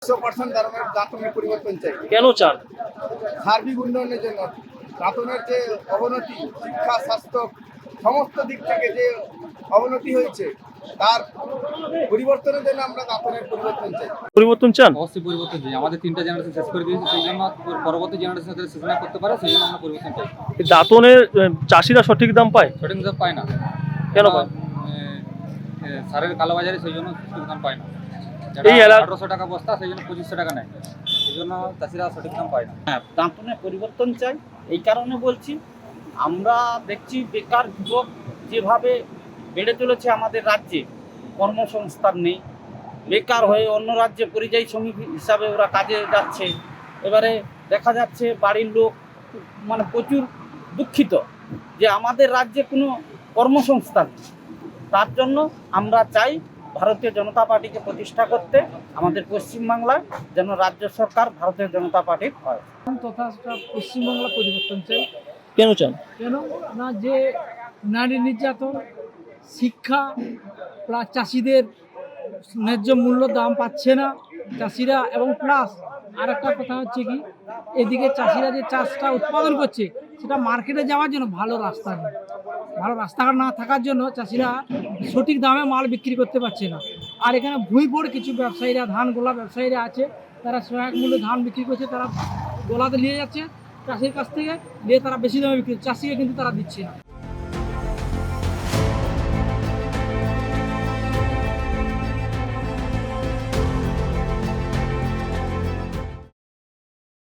100% দাঁতনের পরিবর্তন চাই। কেন চান? সার্বিক উন্নয়নের জন্য দাঁতনের যে অবনতি, শিক্ষা, স্বাস্থ্য সমস্ত দিক থেকে যে অবনতি হয়েছে তার পরিবর্তনের জন্য আমরা দাঁতনের পরিবর্তন চাই। পরিবর্তন চান? অবশ্যই পরিবর্তন চাই। আমাদের 3টা জেনারেশন শেষ করে দিয়েছে, সেই জন্য পরবর্তী জেনারেশন যাতে শেষ না করতে পারে সেই জন্য আমরা পরিবর্তন চাই। এই দাঁতনের চাষিরা সঠিক দাম পায়? সঠিক দাম পায় না। কেন পায়? সারের কালোবাজারে সেই জন্য সঠিক দাম পায় না। এই 1800 টাকা বস্তা সেই জন্য 2500 টাকা নেয়, সেই জন্য চাষিরা সঠিক দাম পায় না। হ্যাঁ, দাঁতনে পরিবর্তন চাই। এই কারণে বলছি, আমরা দেখছি বেকার যুবক যেভাবে বেড়ে চলেছে আমাদের রাজ্যে, কর্মসংস্থান নেই, বেকার হয়ে অন্য রাজ্যে পরিযায়ী শ্রমিক হিসাবে ওরা কাজে যাচ্ছে। এবারে দেখা যাচ্ছে বাড়ির লোক মানে প্রচুর দুঃখিত যে আমাদের রাজ্যে কোনো কর্মসংস্থান নেই। তার জন্য আমরা চাই ভারতীয় জনতা পার্টিকে প্রতিষ্ঠা করতে, আমাদের পশ্চিমবাংলায় যেন রাজ্য সরকার ভারতীয় জনতা পার্টির হয়। তথা পশ্চিমবাংলা পরিবর্তন চাই। কেন চান? কেন না, যে নারী নির্যাতন, শিক্ষা প্লাস চাষিদের ন্যায্য মূল্য দাম পাচ্ছে না চাষিরা, এবং প্লাস আর একটা কথা হচ্ছে কি, এদিকে চাষিরা যে চাষটা উৎপাদন করছে সেটা মার্কেটে যাওয়ার জন্য ভালো রাস্তা নেই। ভালো রাস্তাঘাট না থাকার জন্য চাষিরা সঠিক দামে মাল বিক্রি করতে পারছে না। আর এখানে ভুঁইপড় কিছু ব্যবসায়ীরা, ধান গোলা ব্যবসায়ীরা আছে, তারা সহায়ক মূল্যে ধান বিক্রি করছে, তারা গোলাতে নিয়ে যাচ্ছে চাষির কাছ থেকে, নিয়ে তারা বেশি দামে বিক্রি করছে, চাষিকে কিন্তু তারা দিচ্ছে না।